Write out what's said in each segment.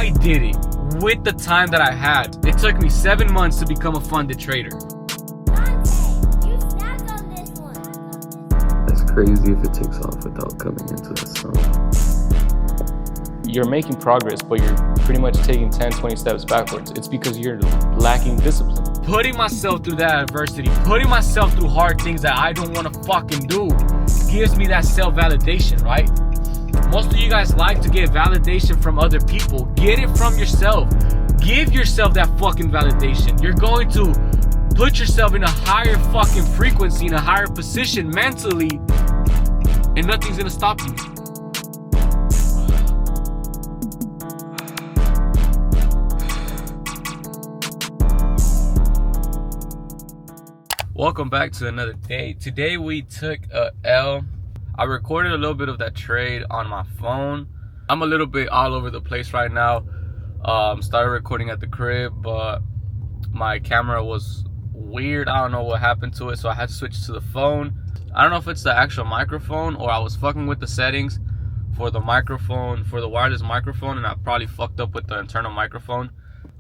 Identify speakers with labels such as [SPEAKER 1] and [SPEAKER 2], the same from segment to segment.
[SPEAKER 1] I did it with the time that I had. It took me 7 months to become a funded trader.
[SPEAKER 2] That's crazy if it takes off without coming into the sun.
[SPEAKER 3] You're making progress, but you're pretty much taking 10, 20 steps backwards. It's because you're lacking discipline.
[SPEAKER 1] Putting myself through that adversity, putting myself through hard things that I don't want to fucking do, gives me that self-validation, right? Most of you guys like to get validation from other people. Get it from yourself. Give yourself that fucking validation. You're going to put yourself in a higher fucking frequency, in a higher position mentally, and nothing's gonna stop you. Welcome back to another day. Today we took a L. I recorded a little bit of that trade on my phone. I'm a little bit all over the place right now. Started recording at the crib, but my camera was weird. I don't know what happened to it, so I had to switch to the phone. I don't know if it's the actual microphone or I was fucking with the settings for the microphone, for the wireless microphone, and I probably fucked up with the internal microphone.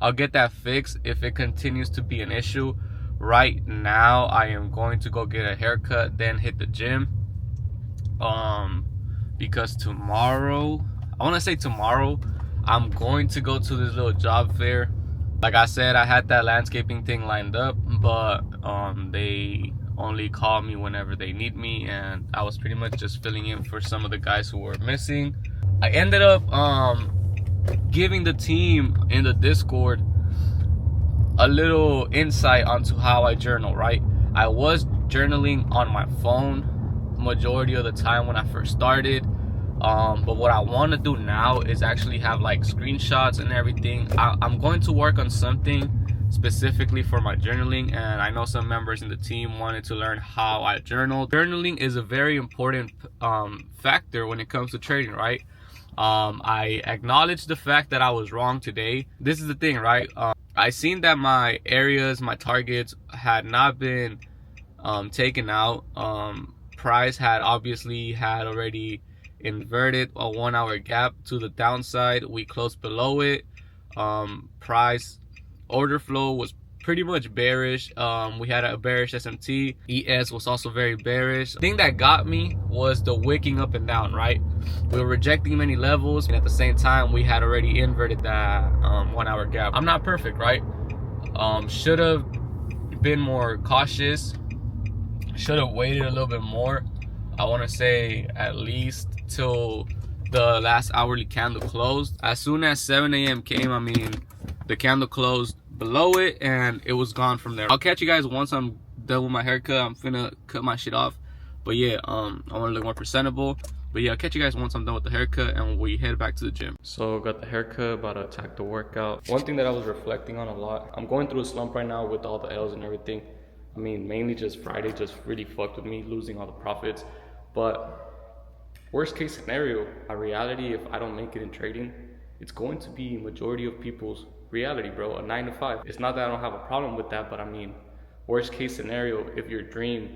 [SPEAKER 1] I'll get that fixed if it continues to be an issue. Right now I am going to go get a haircut, then hit the gym, because tomorrow, I'm going to go to this little job fair. Like I said, I had that landscaping thing lined up, but they only call me whenever they need me, and I was pretty much just filling in for some of the guys who were missing. I ended up giving the team in the Discord a little insight onto how I journal, right? I was journaling on my phone majority of the time when I first started, but what I want to do now is actually have like screenshots and everything. I'm going to work on something specifically for my journaling, and I know some members in the team wanted to learn how I journal. Journaling is a very important factor when it comes to trading, right? I acknowledge the fact that I was wrong today. This is the thing, right? I seen that my areas, my targets had not been taken out. Price had already inverted a 1 hour gap to the downside. We closed below it. Price order flow was pretty much bearish. We had a bearish SMT. ES was also very bearish. The thing that got me was the wicking up and down, right? We were rejecting many levels, and at the same time we had already inverted that 1 hour gap. I'm not perfect, right? Should have been more cautious, should have waited a little bit more. I want to say at least till the last hourly candle closed. As soon as 7 a.m. came, I mean, the candle closed below it and it was gone from there. I'll catch you guys once I'm done with my haircut. I'm finna cut my shit off, but yeah, I want to look more presentable. But yeah, I'll catch you guys once I'm done with the haircut and we head back to the gym. So got the haircut, about to attack the workout. One thing that I was reflecting on a lot, I'm going through a slump right now with all the L's and everything. I mean, mainly just Friday just really fucked with me, losing all the profits. But worst case scenario, a reality, if I don't make it in trading, it's going to be majority of people's reality, bro, a 9 to 5. It's not that I don't have a problem with that, but I mean, worst case scenario, if your dream,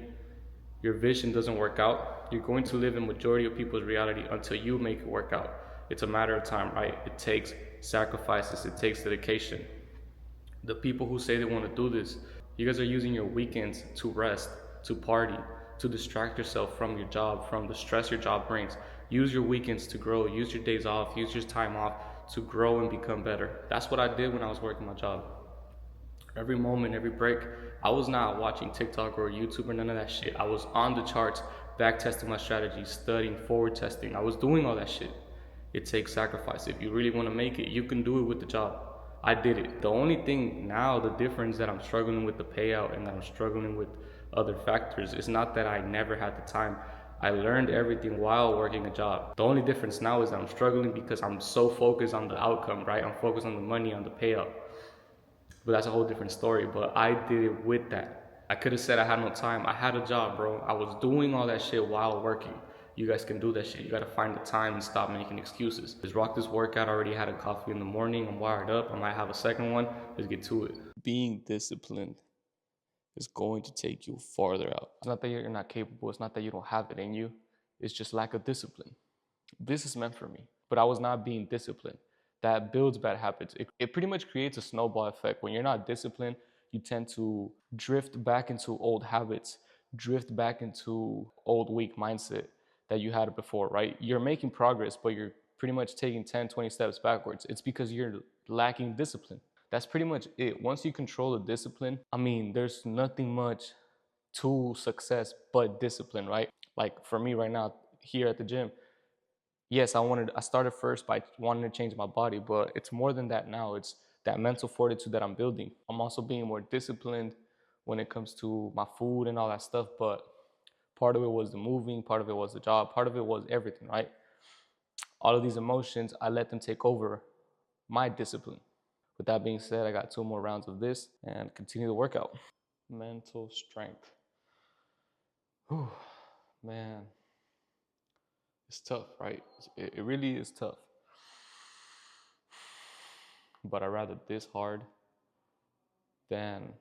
[SPEAKER 1] your vision doesn't work out, you're going to live in majority of people's reality until you make it work out. It's a matter of time, right? It takes sacrifices, it takes dedication. The people who say they want to do this, you guys are using your weekends to rest, to party, to distract yourself from your job, from the stress your job brings. Use your weekends to grow, use your days off, use your time off to grow and become better. That's what I did when I was working my job. Every moment, every break, I was not watching TikTok or YouTube or none of that shit. I was on the charts, back testing my strategies, studying, forward testing. I was doing all that shit. It takes sacrifice. If you really want to make it, you can do it with the job. I did it. The only thing now, the difference that I'm struggling with the payout and that I'm struggling with other factors is not that I never had the time. I learned everything while working a job. The only difference now is that I'm struggling because I'm so focused on the outcome, right? I'm focused on the money, on the payout. But that's a whole different story. But I did it with that. I could have said I had no time. I had a job, bro. I was doing all that shit while working. You guys can do that shit. You gotta find the time and stop making excuses. Just rock this workout. I already had a coffee in the morning. I'm wired up. I might have a second one. Let's get to it.
[SPEAKER 3] Being disciplined is going to take you farther out. It's not that you're not capable. It's not that you don't have it in you. It's just lack of discipline. This is meant for me, but I was not being disciplined. that builds bad habits. It pretty much creates a snowball effect. When you're not disciplined, you tend to drift back into old habits, drift back into old weak mindset that you had before, right? You're making progress, but you're pretty much taking 10, 20 steps backwards. It's because you're lacking discipline. That's pretty much it. Once you control the discipline, I mean, there's nothing much to success but discipline, right? Like for me right now here at the gym, yes, I started first by wanting to change my body, but it's more than that now. It's that mental fortitude that I'm building. I'm also being more disciplined when it comes to my food and all that stuff, but part of it was the moving, part of it was the job, part of it was everything, right? All of these emotions, I let them take over my discipline. With that being said, I got 2 more rounds of this and continue the workout. Mental strength. Whew, man, it's tough, right? It really is tough. But I'd rather this hard than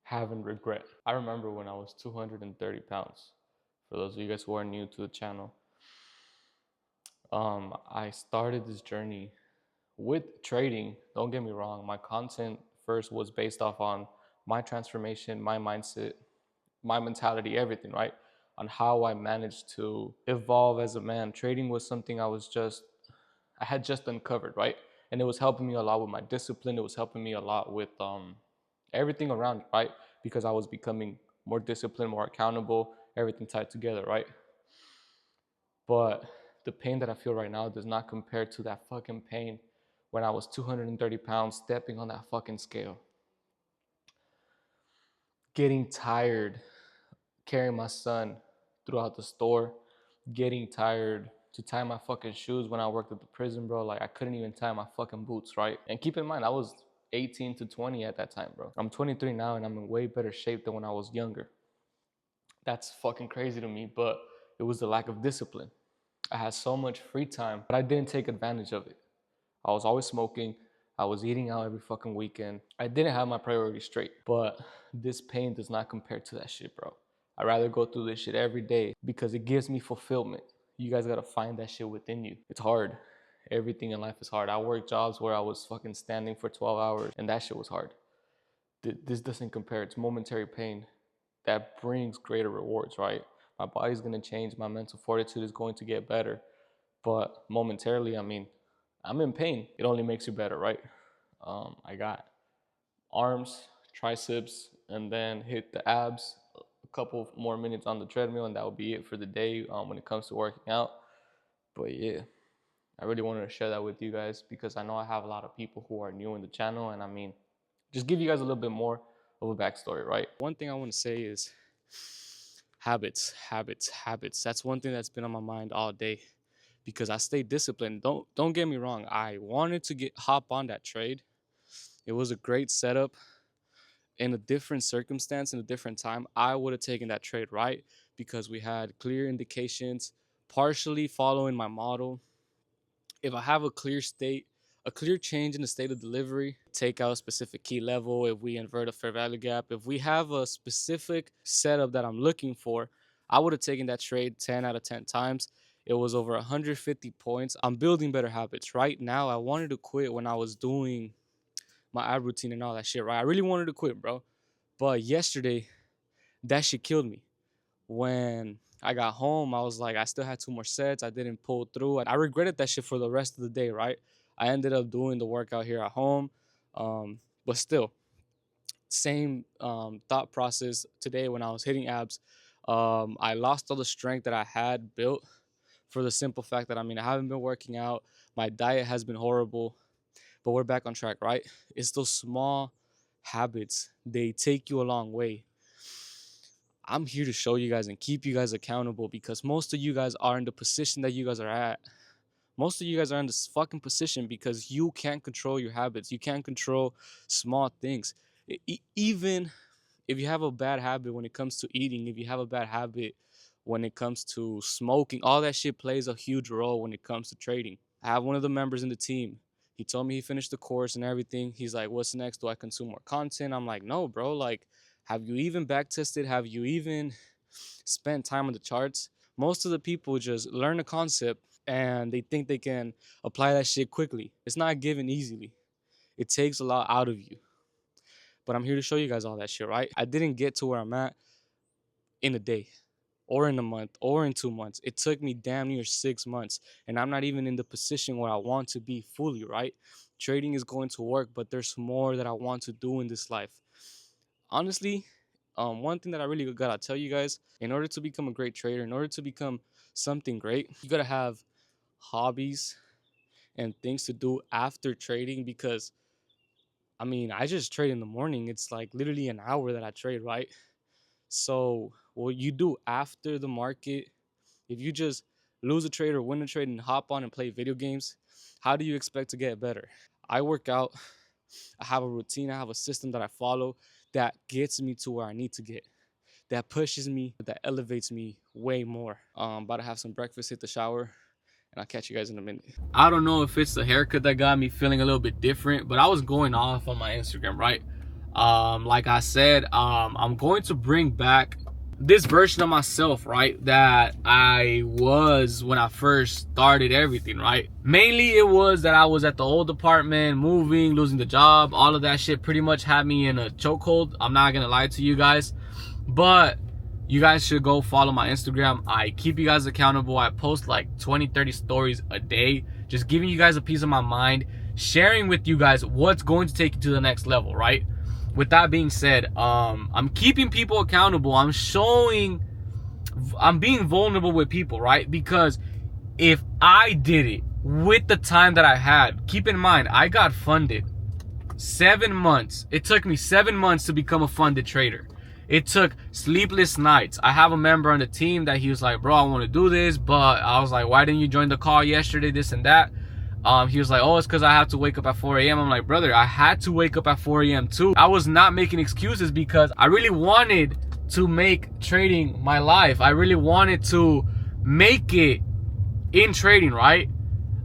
[SPEAKER 3] having regret. I remember when I was 230 pounds. For those of you guys who are new to the channel, I started this journey with trading. Don't get me wrong, my content first was based off on my transformation, my mindset, my mentality, everything, right? On how I managed to evolve as a man. Trading was something I had just uncovered, right? And it was helping me a lot with my discipline. It was helping me a lot with everything around it, right? Because I was becoming more disciplined, more accountable, everything tied together, right? But the pain that I feel right now does not compare to that fucking pain when I was 230 pounds stepping on that fucking scale. Getting tired carrying my son throughout the store, getting tired to tie my fucking shoes when I worked at the prison, bro. Like I couldn't even tie my fucking boots, right? And keep in mind, I was 18 to 20 at that time, bro. I'm 23 now and I'm in way better shape than when I was younger. That's fucking crazy to me, but it was the lack of discipline. I had so much free time, but I didn't take advantage of it. I was always smoking. I was eating out every fucking weekend. I didn't have my priorities straight, but this pain does not compare to that shit, bro. I'd rather go through this shit every day because it gives me fulfillment. You guys gotta find that shit within you. It's hard. Everything in life is hard. I worked jobs where I was fucking standing for 12 hours and that shit was hard. This doesn't compare. It's momentary pain that brings greater rewards, right? My body's gonna change. My mental fortitude is going to get better. But momentarily, I mean, I'm in pain. It only makes you better, right? I got arms, triceps, and then hit the abs. A couple more minutes on the treadmill, and that will be it for the day when it comes to working out. But yeah, I really wanted to share that with you guys because I know I have a lot of people who are new in the channel, and I mean, just give you guys a little bit more of a backstory, right? One thing I want to say is habits, habits, habits. That's one thing that's been on my mind all day because I stay disciplined. Don't get me wrong. I wanted to hop on that trade. It was a great setup. In a different circumstance, in a different time, I would have taken that trade, right? Because we had clear indications, partially following my model. If I have a clear change in the state of delivery, take out a specific key level, if we invert a fair value gap, if we have a specific setup that I'm looking for, I would have taken that trade 10 out of 10 times. It was over 150 points. I'm building better habits. Right now, I wanted to quit when I was doing my ab routine and all that shit, right? I really wanted to quit, bro. But yesterday, that shit killed me. When I got home, I was like, I still had 2 more sets. I didn't pull through. And I regretted that shit for the rest of the day, right? I ended up doing the workout here at home. But still, same thought process today when I was hitting abs. I lost all the strength that I had built for the simple fact that, I mean, I haven't been working out. My diet has been horrible, but we're back on track, right? It's those small habits. They take you a long way. I'm here to show you guys and keep you guys accountable because most of you guys are in the position that you guys are at. Most of you guys are in this fucking position because you can't control your habits. You can't control small things. Even if you have a bad habit when it comes to eating, if you have a bad habit when it comes to smoking, all that shit plays a huge role when it comes to trading. I have one of the members in the team. He told me he finished the course and everything. He's like, what's next? Do I consume more content? I'm like, no, bro. Like, have you even back tested? Have you even spent time on the charts? Most of the people just learn the concept and they think they can apply that shit quickly. It's not given easily. It takes a lot out of you. But I'm here to show you guys all that shit, right? I didn't get to where I'm at in a day or in a month or in 2 months. It took me damn near 6 months, and I'm not even in the position where I want to be fully, right? Trading is going to work, but there's more that I want to do in this life. Honestly, one thing that I really gotta tell you guys, in order to become a great trader, in order to become something great, you gotta have hobbies and things to do after trading. Because I mean, I just trade in the morning. It's like literally an hour that I trade, right? So what you do after the market, if you just lose a trade or win a trade and hop on and play video games, how do you expect to get better? I work out. I have a routine. I have a system that I follow that gets me to where I need to get, that pushes me, that elevates me way more. About to have some breakfast, hit the shower, and I'll catch you guys in a minute.
[SPEAKER 1] I don't know if it's the haircut that got me feeling a little bit different, but I was going off on my Instagram, right? Like I said, I'm going to bring back this version of myself, right, that I was when I first started everything, right? Mainly it was that I was at the old apartment, moving, losing the job, all of that shit pretty much had me in a chokehold. I'm not gonna lie to you guys, but you guys should go follow my Instagram. I keep you guys accountable. I post like 20-30 stories a day, just giving you guys a piece of my mind, sharing with you guys what's going to take you to the next level, right? With that being said, I'm keeping people accountable. I'm being vulnerable with people, right? Because if I did it with the time that I had, keep in mind, I got funded 7 months. It took me 7 months to become a funded trader. It took sleepless nights. I have a member on the team that he was like, bro, I want to do this, but I was like, why didn't you join the call yesterday, this and that? He was like, oh, it's because I have to wake up at 4 a.m. I'm like, brother, I had to wake up at 4 a.m. too. I was not making excuses because I really wanted to make trading my life. I really wanted to make it in trading, right?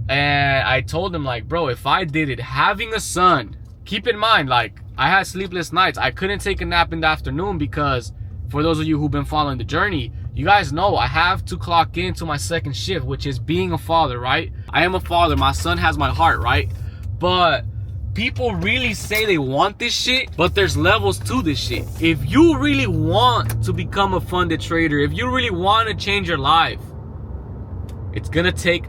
[SPEAKER 1] And I told him, like, bro, if I did it, having a son, keep in mind, like, I had sleepless nights. I couldn't take a nap in the afternoon because, for those of you who've been following the journey, you guys know I have to clock into my second shift, which is being a father, right? I am a father. My son has my heart, right? But people really say they want this shit, but there's levels to this shit. If you really want to become a funded trader, if you really want to change your life, it's gonna take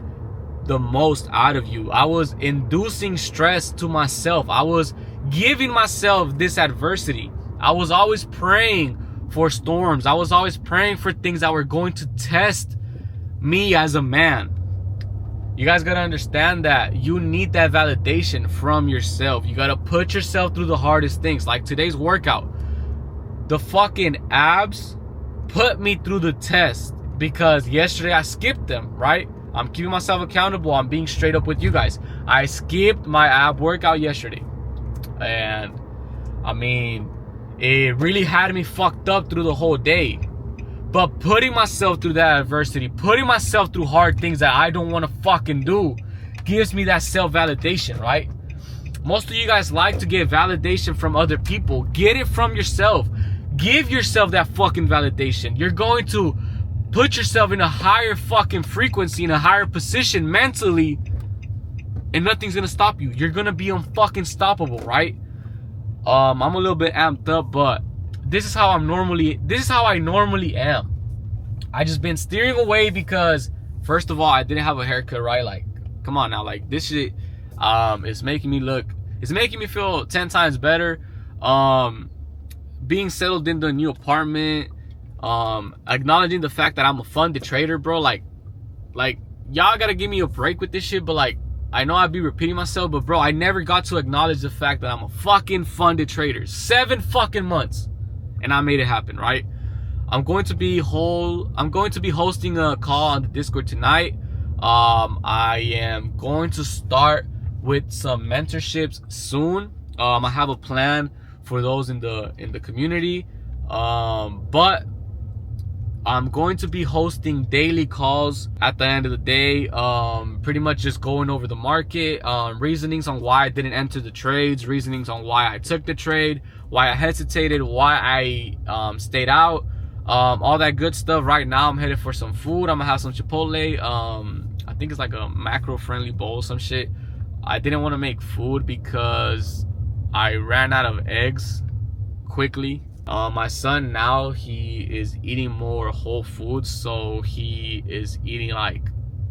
[SPEAKER 1] the most out of you. I was inducing stress to myself. I was giving myself this adversity. I was always praying for storms. I was always praying for things that were going to test me as a man. You guys gotta understand that you need that validation from yourself. You gotta put yourself through the hardest things. Like today's workout, the fucking abs put me through the test because yesterday I skipped them, right? I'm keeping myself accountable. I'm being straight up with you guys. I skipped my ab workout yesterday, and I mean, it really had me fucked up through the whole day. But putting myself through that adversity, putting myself through hard things that I don't want to fucking do, gives me that self-validation, right? Most of you guys like to get validation from other people. Get it from yourself. Give yourself that fucking validation. You're going to put yourself in a higher fucking frequency, in a higher position mentally, and nothing's gonna stop you. You're gonna be unfucking stoppable, right? I'm a little bit amped up, but this is how I normally am. I just been steering away because, first of all, I didn't have a haircut, right? Like, come on now, like this shit is making me feel 10 times better. Being settled in the new apartment, acknowledging the fact that I'm a funded trader, bro. Like y'all gotta give me a break with this shit, but like, I know I'd be repeating myself, but bro, I never got to acknowledge the fact that I'm a fucking funded trader. 7 fucking months, and I made it happen, right? I'm going to be hosting a call on the Discord tonight. I am going to start with some mentorships soon. I have a plan for those in the community, but I'm going to be hosting daily calls at the end of the day, pretty much just going over the market, reasonings on why I didn't enter the trades, reasonings on why I took the trade, why I hesitated, why I stayed out, all that good stuff. Right now I'm headed for some food. I'm gonna have some Chipotle. I think it's like a macro friendly bowl, some shit. I didn't want to make food because I ran out of eggs quickly. My son now, he is eating more whole foods, so he is eating like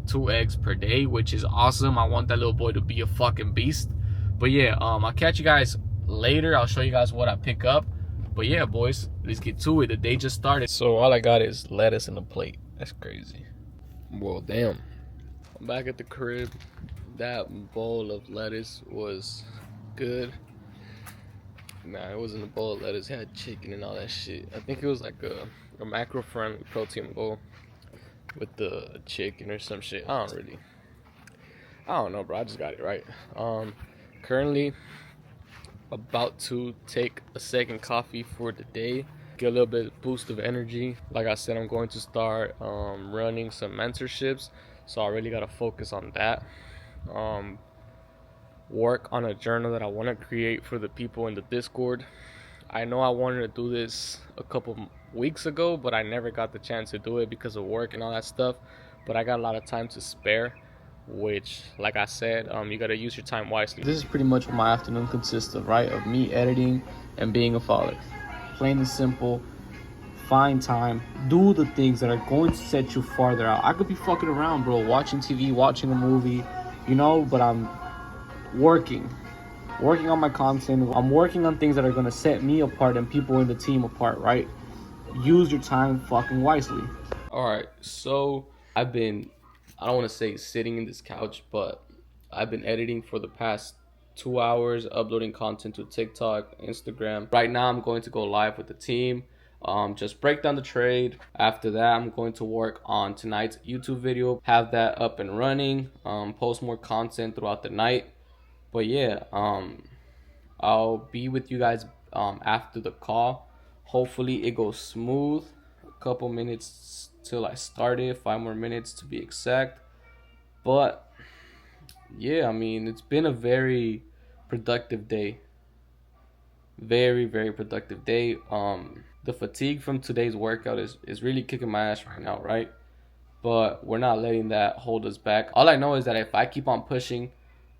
[SPEAKER 1] 2 eggs per day, which is awesome. I want that little boy to be a fucking beast. But yeah, I'll catch you guys later. I'll show you guys what I pick up. But yeah, boys, let's get to it. The day just started. So all I got is lettuce and a plate. That's crazy. Well, damn. I'm back at the crib. That bowl of lettuce was good. Nah, it wasn't a bowl of lettuce. It had chicken and all that shit. I think it was like a macro-friendly protein bowl with the chicken or some shit. I don't know, bro. I just got it right. Currently about to take a second coffee for the day, get a little bit of boost of energy. Like I said, I'm going to start running some mentorships, so I really got to focus on that. Work on a journal that I want to create for the people in the Discord. I know I wanted to do this a couple weeks ago, but I never got the chance to do it because of work and all that stuff. But I got a lot of time to spare, which, like I said, you got to use your time wisely. This is pretty much what my afternoon consists of, right? Of me editing and being a father. Plain and simple. Find time. Do the things that are going to set you farther out. I could be fucking around, bro, watching TV, watching a movie, but I'm working on my content. I'm working on things that are going to set me apart and people in the team apart, right? Use your time fucking wisely. All right, so I don't want to say sitting in this couch, but I've been editing for the past 2 hours, uploading content to TikTok, Instagram. Right now I'm going to go live with the team, just break down the trade. After that, I'm going to work on tonight's YouTube video, have that up and running, post more content throughout the night. But yeah, I'll be with you guys after the call. Hopefully it goes smooth. A couple minutes till I start it, 5 more minutes to be exact. But yeah, I mean, it's been a very productive day. Very, very productive day. The fatigue from today's workout is really kicking my ass right now, right? But we're not letting that hold us back. All I know is that if I keep on pushing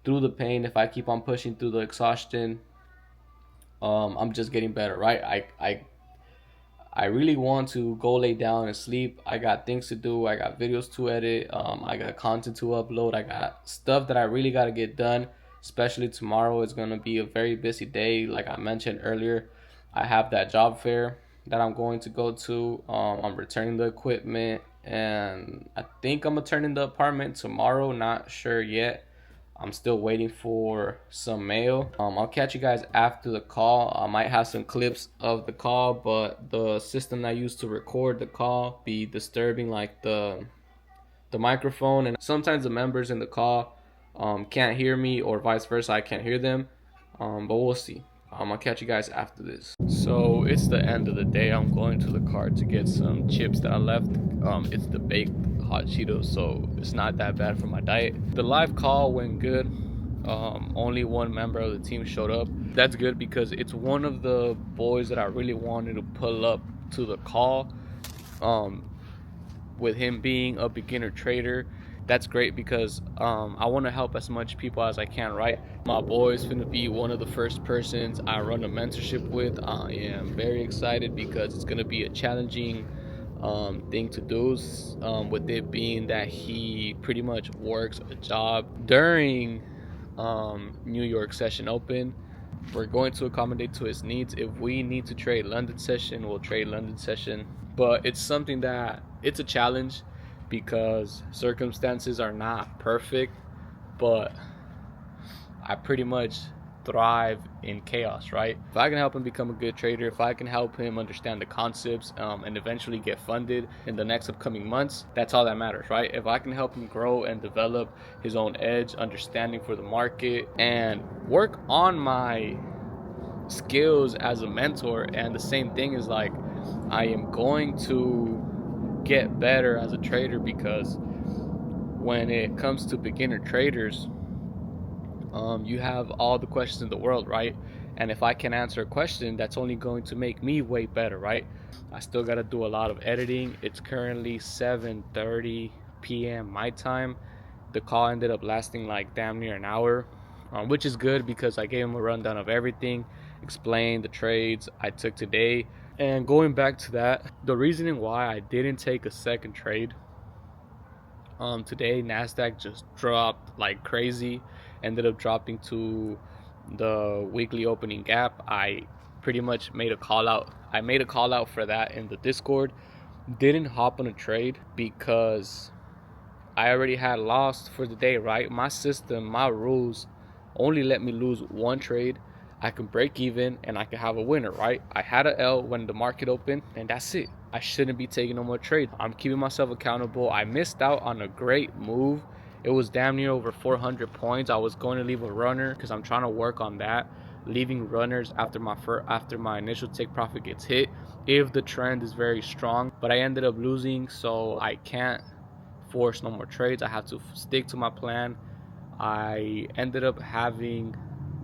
[SPEAKER 1] through the pain, if I keep on pushing through the exhaustion, I'm just getting better, right? I really want to go lay down and sleep. I got things to do. I got videos to edit. I got content to upload. I got stuff that I really got to get done, especially tomorrow. It's going to be a very busy day. Like I mentioned earlier, I have that job fair that I'm going to go to. I'm returning the equipment, and I think I'm going to turn in the apartment tomorrow. Not sure yet. I'm still waiting for some mail. I'll catch you guys after the call. I might have some clips of the call, but the system I use to record the call be disturbing, like the microphone, and sometimes the members in the call can't hear me, or vice versa, I can't hear them. But we'll see. I'll catch you guys after this. So it's the end of the day. I'm going to the car to get some chips that I left. It's the baked hot Cheetos, so it's not that bad for my diet. The live call went good. Only one member of the team showed up. That's good because it's one of the boys that I really wanted to pull up to the call. With him being a beginner trader, that's great because I want to help as much people as I can, right? My boy is going to be one of the first persons I run a mentorship with. I am very excited because it's going to be a challenging thing to do, with it being that he pretty much works a job during New York session open. We're going to accommodate to his needs. If we need to trade London session, we'll trade London session. But it's something that it's a challenge because circumstances are not perfect, but I pretty much thrive in chaos, right? If I can help him become a good trader, if I can help him understand the concepts and eventually get funded in the next upcoming months, that's all that matters, right? If I can help him grow and develop his own edge, understanding for the market, and work on my skills as a mentor, and the same thing is like I am going to get better as a trader, because when it comes to beginner traders, you have all the questions in the world, right? And if I can answer a question, that's only going to make me way better, right? I still got to do a lot of editing. It's currently 7:30 p.m. my time,
[SPEAKER 3] The call ended up lasting like damn near an hour, which is good because I gave him a rundown of everything, explained the trades I took today. And going back to that, the reasoning why I didn't take a second trade today, Nasdaq just dropped like crazy, ended up dropping to the weekly opening gap. I pretty much made a call out. I made a call out for that in the Discord. Didn't hop on a trade because I already had lost for the day, right? My system, my rules only let me lose one trade. I can break even and I can have a winner, right? I had a L when the market opened, and that's it. I shouldn't be taking no more trades. I'm keeping myself accountable. I missed out on a great move. It was damn near over 400 points. I was going to leave a runner because I'm trying to work on that. Leaving runners after my initial take profit gets hit if the trend is very strong. But I ended up losing, so I can't force no more trades. I have to stick to my plan. I ended up having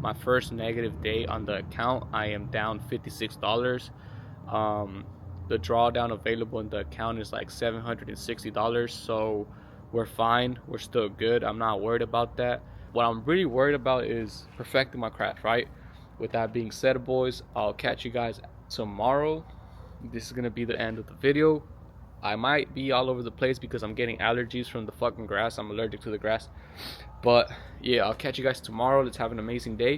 [SPEAKER 3] my first negative day on the account. I am down $56. The drawdown available in the account is like $760, so we're fine. We're still good. I'm not worried about that. What I'm really worried about is perfecting my craft, right? With that being said, boys, I'll catch you guys tomorrow. This is gonna be the end of the video. I might be all over the place because I'm getting allergies from the fucking grass. I'm allergic to the grass. But yeah, I'll catch you guys tomorrow. Let's have an amazing day.